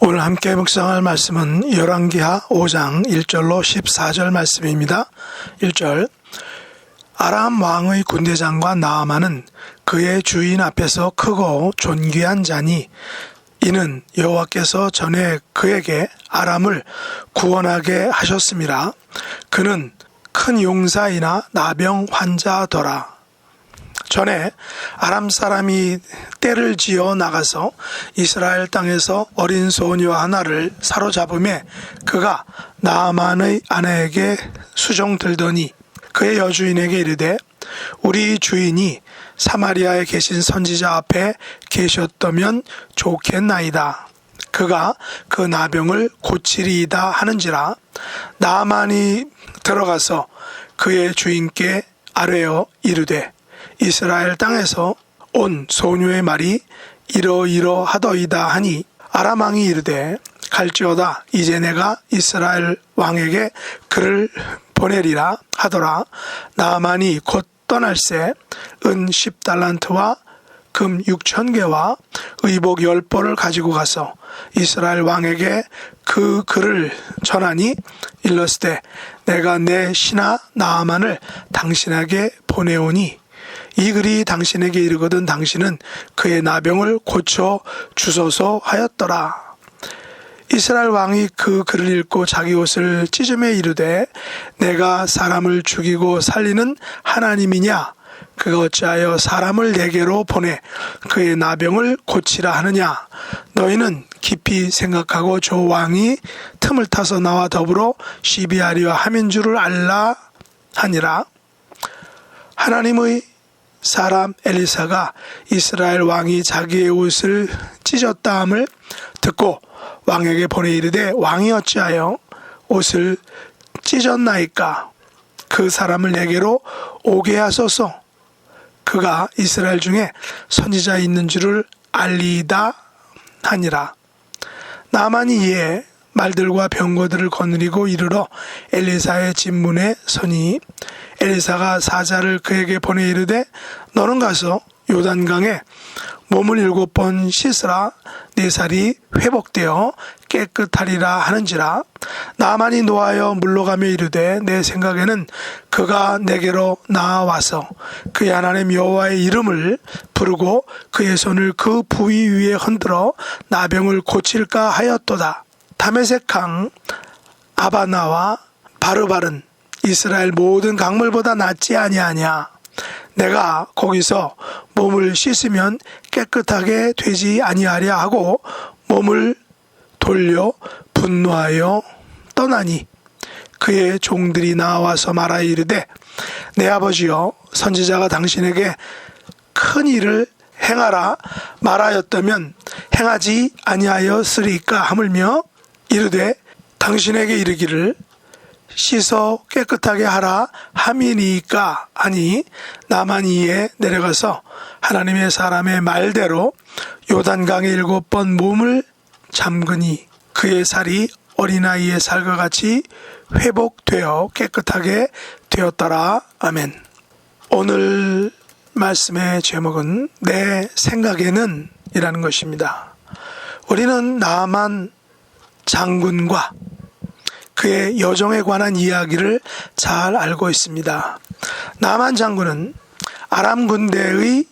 오늘 함께 묵상할 말씀은 열왕기하 5장 1절로 14절 말씀입니다. 1절 아람 왕의 군대장과 나아만은 그의 주인 앞에서 크고 존귀한 자니 이는 여호와께서 전에 그에게 아람을 구원하게 하셨음이라. 그는 큰 용사이나 나병 환자더라. 전에 아람 사람이 떼를 지어 나가서 이스라엘 땅에서 어린 소녀 하나를 사로잡음에 그가 나아만의 아내에게 수종 들더니 그의 여주인에게 이르되 우리 주인이 사마리아에 계신 선지자 앞에 계셨다면 좋겠나이다. 그가 그 나병을 고치리이다 하는지라. 나아만이 들어가서 그의 주인께 아뢰어 이르되 이스라엘 땅에서 온 소녀의 말이 이러이러하더이다 하니 아람 왕이 이르되 갈지어다. 이제 내가 이스라엘 왕에게 그를 보내리라 하더라. 나아만이 곧 떠날새 은 10달란트와 금 6,000개와 의복 10벌을 가지고 가서 이스라엘 왕에게 그 글을 전하니 일렀으되 내가 내 신하 나아만을 당신에게 보내오니 이 글이 당신에게 이르거든 당신은 그의 나병을 고쳐 주소서 하였더라. 이스라엘 왕이 그 글을 읽고 자기 옷을 찢으며 이르되 내가 사람을 죽이고 살리는 하나님이냐? 그가 어찌하여 사람을 내게로 보내 그의 나병을 고치라 하느냐. 너희는 깊이 생각하고 저 왕이 틈을 타서 나와 더불어 시비하려 함인 줄을 알라 하니라. 하나님의 사람 엘리사가 이스라엘 왕이 자기의 옷을 찢었다함을 듣고 왕에게 보내 이르되 왕이 어찌하여 옷을 찢었나이까. 그 사람을 내게로 오게 하소서. 그가 이스라엘 중에 선지자 있는 줄을 알리이다 하니라. 나만이 이에 말들과 병거들을 거느리고 이르러 엘리사의 집문에 서니 엘리사가 사자를 그에게 보내 이르되 너는 가서 요단강에 몸을 7번 씻으라. 네 살이 회복되어 깨끗하리라 하는지라. 나만이 노하여 물러가며 이르되 내 생각에는 그가 내게로 나와서 그의 하나님 여호와의 이름을 부르고 그의 손을 그 부위 위에 흔들어 나병을 고칠까 하였도다. 다메섹 강 아바나와 바르발은 이스라엘 모든 강물보다 낫지 아니하냐. 내가 거기서 몸을 씻으면 깨끗하게 되지 아니하랴 하고 몸을 돌려 분노하여 떠나니 그의 종들이 나와서 말하여 이르되 내 아버지여 선지자가 당신에게 큰 일을 행하라 말하였다면 행하지 아니하였으리까 하물며 이르되 당신에게 이르기를 씻어 깨끗하게 하라 함이니까 하니 나만 이에 내려가서 하나님의 사람의 말대로 요단강에 7번 몸을 잠그니 그의 살이 어린아이의 살과 같이 회복되어 깨끗하게 되었더라. 아멘. 오늘 말씀의 제목은 내 생각에는 이라는 것입니다. 우리는 나만 장군과 그의 여정에 관한 이야기를 잘 알고 있습니다. 나만 장군은 아람 군대의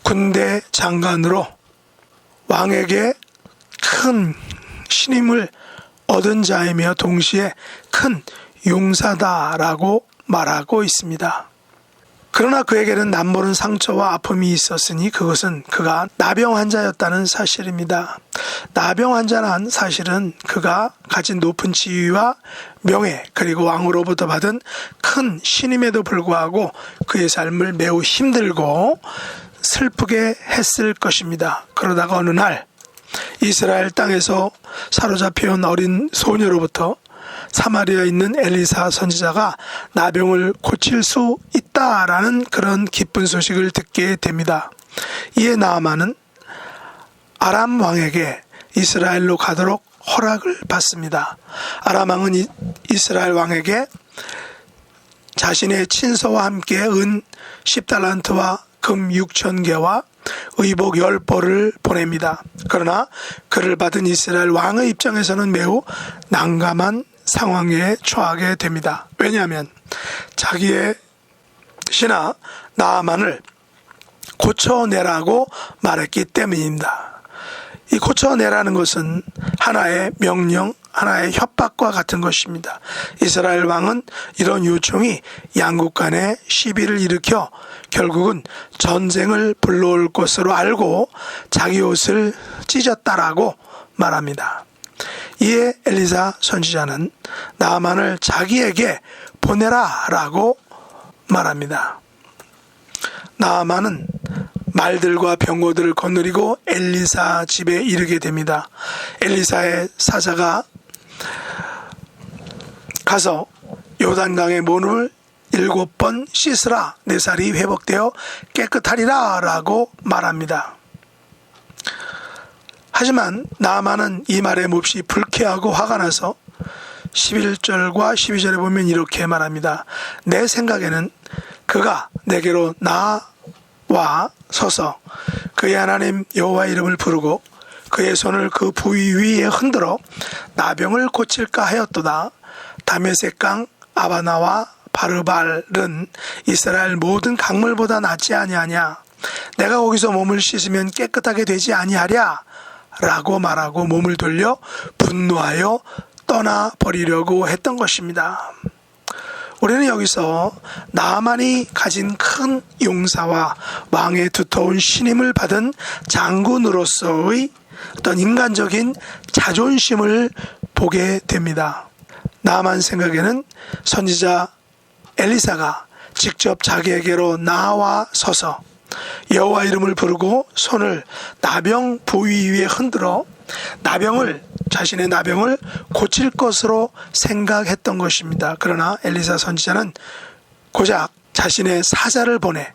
군대 장관으로 왕에게 큰 신임을 얻은 자이며 동시에 큰 용사다라고 말하고 있습니다. 그러나 그에게는 남모른 상처와 아픔이 있었으니 그것은 그가 나병 환자였다는 사실입니다. 나병 환자란 사실은 그가 가진 높은 지위와 명예 그리고 왕으로부터 받은 큰 신임에도 불구하고 그의 삶을 매우 힘들고 슬프게 했을 것입니다. 그러다가 어느 날 이스라엘 땅에서 사로잡혀온 어린 소녀로부터 사마리아에 있는 엘리사 선지자가 나병을 고칠 수 있다라는 그런 기쁜 소식을 듣게 됩니다. 이에 나아만은 아람 왕에게 이스라엘로 가도록 허락을 받습니다. 아람 왕은 이스라엘 왕에게 자신의 친서와 함께 은 10달란트와 금 6,000개와 의복 10벌을 보냅니다. 그러나 그를 받은 이스라엘 왕의 입장에서는 매우 난감한 상황에 처하게 됩니다. 왜냐하면 자기의 신하 나아만을 고쳐내라고 말했기 때문입니다. 이 고쳐내라는 것은 하나의 명령, 하나의 협박과 같은 것입니다. 이스라엘 왕은 이런 요청이 양국 간에 시비를 일으켜 결국은 전쟁을 불러올 것으로 알고 자기 옷을 찢었다라고 말합니다. 이에 엘리사 선지자는 나아만을 자기에게 보내라 라고 말합니다. 나아만은 말들과 병거들을 거느리고 엘리사 집에 이르게 됩니다. 엘리사의 사자가 가서 요단강의 몸을 7번 씻으라 내 살이 회복되어 깨끗하리라 라고 말합니다. 하지만 나아만은 이 말에 몹시 불쾌하고 화가 나서 11절과 12절에 보면 이렇게 말합니다. 내 생각에는 그가 내게로 나와 서서 그의 하나님 여호와 이름을 부르고 그의 손을 그 부위 위에 흔들어 나병을 고칠까 하였도다. 다메섹 강 아바나와 바르발은 이스라엘 모든 강물보다 낫지 아니하냐. 내가 거기서 몸을 씻으면 깨끗하게 되지 아니하랴 라고 말하고 몸을 돌려 분노하여 떠나버리려고 했던 것입니다. 우리는 여기서 나아만이 가진 큰 용사와 왕의 두터운 신임을 받은 장군으로서의 어떤 인간적인 자존심을 보게 됩니다. 나아만 생각에는 선지자 엘리사가 직접 자기에게로 나와 서서 여호와 이름을 부르고 손을 나병 부위 위에 흔들어 자신의 나병을 고칠 것으로 생각했던 것입니다. 그러나 엘리사 선지자는 고작 자신의 사자를 보내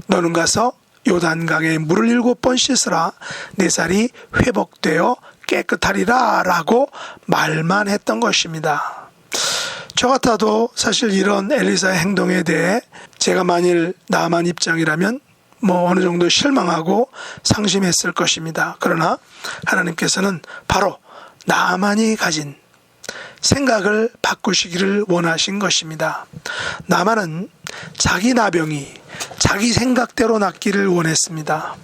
너는 가서 요단강에 물을 7번 씻으라 내 살이 회복되어 깨끗하리라 라고 말만 했던 것입니다. 저 같아도 사실 이런 엘리사의 행동에 대해 제가 만일 나아만 입장이라면 어느 정도 실망하고 상심했을 것입니다. 그러나 하나님께서는 바로 나아만이 가진 생각을 바꾸시기를 원하신 것입니다. 나아만은 자기 나병이 자기 생각대로 낫기를 원했습니다.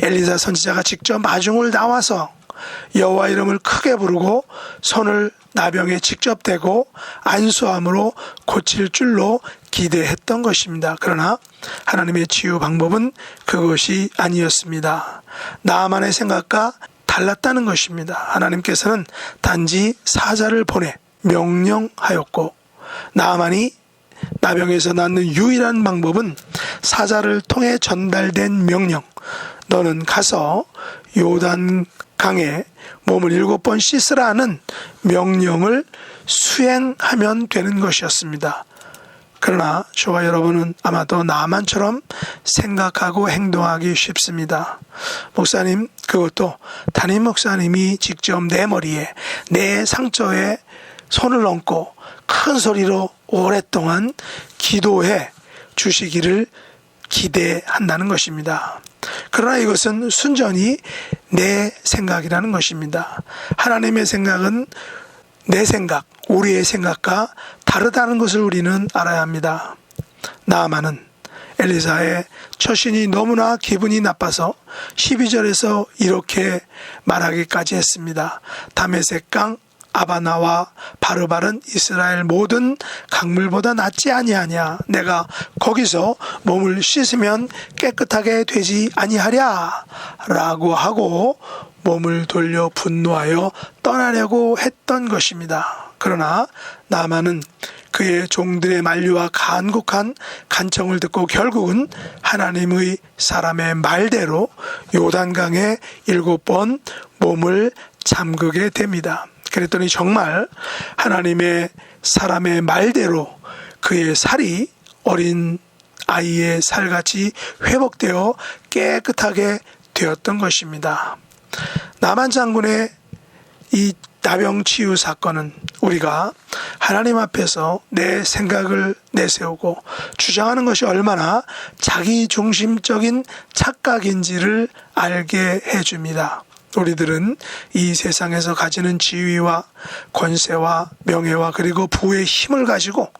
엘리사 선지자가 직접 마중을 나와서 여호와 이름을 크게 부르고 손을 나병에 직접 대고 안수함으로 고칠 줄로 기대했던 것입니다. 그러나 하나님의 치유 방법은 그것이 아니었습니다. 나아만의 생각과 달랐다는 것입니다. 하나님께서는 단지 사자를 보내 명령하였고 나아만이 나병에서 낫는 유일한 방법은 사자를 통해 전달된 명령, 너는 가서 요단강에 몸을 7번 씻으라는 명령을 수행하면 되는 것이었습니다. 그러나 저와 여러분은 아마도 나만처럼 생각하고 행동하기 쉽습니다. 목사님, 그것도 담임 목사님이 직접 내 머리에, 내 상처에 손을 얹고 큰 소리로 오랫동안 기도해 주시기를 기대한다는 것입니다. 그러나 이것은 순전히 내 생각이라는 것입니다. 하나님의 생각은 내 생각, 우리의 생각과 다르다는 것을 우리는 알아야 합니다. 나아만은 엘리사의 처신이 너무나 기분이 나빠서 12절에서 이렇게 말하기까지 했습니다. 다메섹강 아바나와 바르바른 이스라엘 모든 강물보다 낫지 아니하냐. 내가 거기서 몸을 씻으면 깨끗하게 되지 아니하랴 라고 하고 몸을 돌려 분노하여 떠나려고 했던 것입니다. 그러나 나아만은 그의 종들의 만류와 간곡한 간청을 듣고 결국은 하나님의 사람의 말대로 요단강에 7번 몸을 잠그게 됩니다. 그랬더니 정말 하나님의 사람의 말대로 그의 살이 어린 아이의 살같이 회복되어 깨끗하게 되었던 것입니다. 나만 장군의 이 나병 치유 사건은 우리가 하나님 앞에서 내 생각을 내세우고 주장하는 것이 얼마나 자기 중심적인 착각인지를 알게 해줍니다. 우리들은 이 세상에서 가지는 지위와 권세와 명예와 그리고 부의 힘을 가지고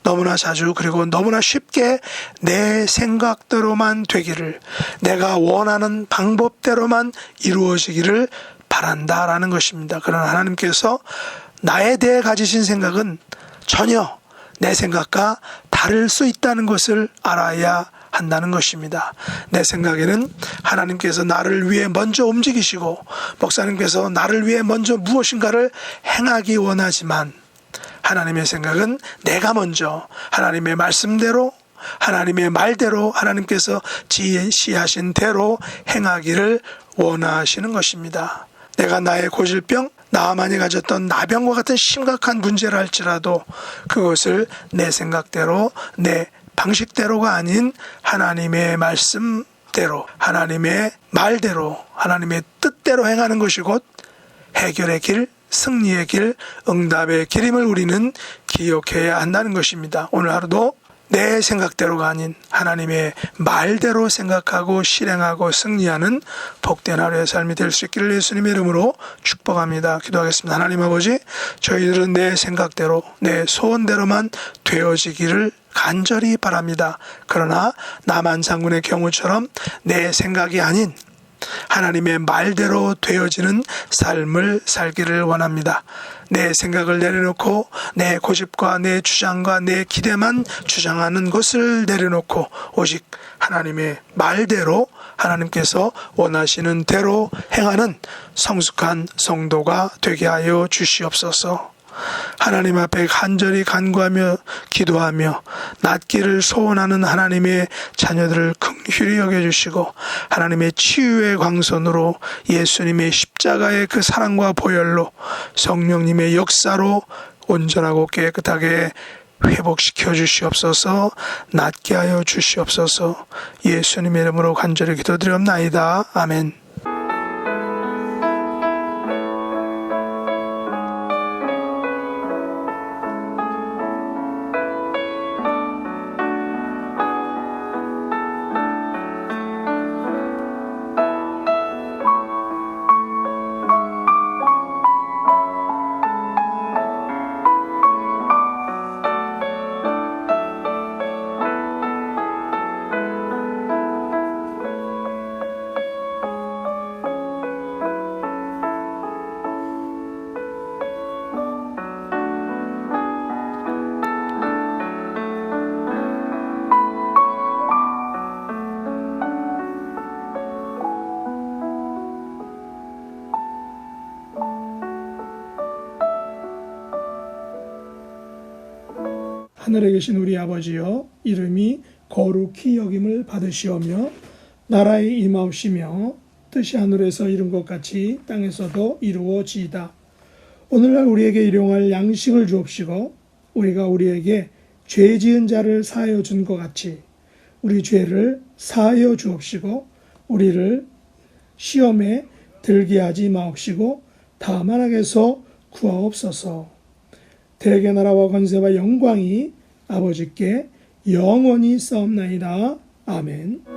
너무나 자주 그리고 너무나 쉽게 내 생각대로만 되기를, 내가 원하는 방법대로만 이루어지기를 바란다라는 것입니다. 그러나 하나님께서 나에 대해 가지신 생각은 전혀 내 생각과 다를 수 있다는 것을 알아야 한다는 것입니다. 내 생각에는 하나님께서 나를 위해 먼저 움직이시고 목사님께서 나를 위해 먼저 무엇인가를 행하기 원하지만 하나님의 생각은 내가 먼저 하나님의 말씀대로 하나님의 말대로 하나님께서 지시하신 대로 행하기를 원하시는 것입니다. 내가 나의 고질병, 나아만이 가졌던 나병과 같은 심각한 문제를 할지라도 그것을 내 생각대로 내 방식대로가 아닌 하나님의 말씀대로 하나님의 말대로 하나님의 뜻대로 행하는 것이 곧 해결의 길, 승리의 길, 응답의 길임을 우리는 기억해야 한다는 것입니다. 오늘 하루도 내 생각대로가 아닌 하나님의 말대로 생각하고 실행하고 승리하는 복된 하루의 삶이 될 수 있기를 예수님의 이름으로 축복합니다. 기도하겠습니다. 하나님 아버지, 저희들은 내 생각대로 내 소원대로만 되어지기를 간절히 바랍니다. 그러나 나만 장군의 경우처럼 내 생각이 아닌 하나님의 말대로 되어지는 삶을 살기를 원합니다. 내 생각을 내려놓고 내 고집과 내 주장과 내 기대만 주장하는 것을 내려놓고 오직 하나님의 말대로 하나님께서 원하시는 대로 행하는 성숙한 성도가 되게 하여 주시옵소서. 하나님 앞에 간절히 간구하며 기도하며 낫기를 소원하는 하나님의 자녀들을 긍휼히 여겨주시고 하나님의 치유의 광선으로 예수님의 십자가의 그 사랑과 보혈로 성령님의 역사로 온전하고 깨끗하게 회복시켜 주시옵소서. 낫게 하여 주시옵소서. 예수님의 이름으로 간절히 기도드리옵나이다. 아멘. 하늘에 계신 우리 아버지여, 이름이 거룩히 여김을 받으시오며 나라의 임하옵시며 뜻이 하늘에서 이룬 것 같이 땅에서도 이루어지이다. 오늘날 우리에게 일용할 양식을 주옵시고 우리가 우리에게 죄 지은 자를 사하여 준 것 같이 우리 죄를 사하여 주옵시고 우리를 시험에 들게 하지 마옵시고 다만 악에서 구하옵소서. 대개 나라와 권세와 영광이 아버지께 영원히 싸움나이다. 아멘.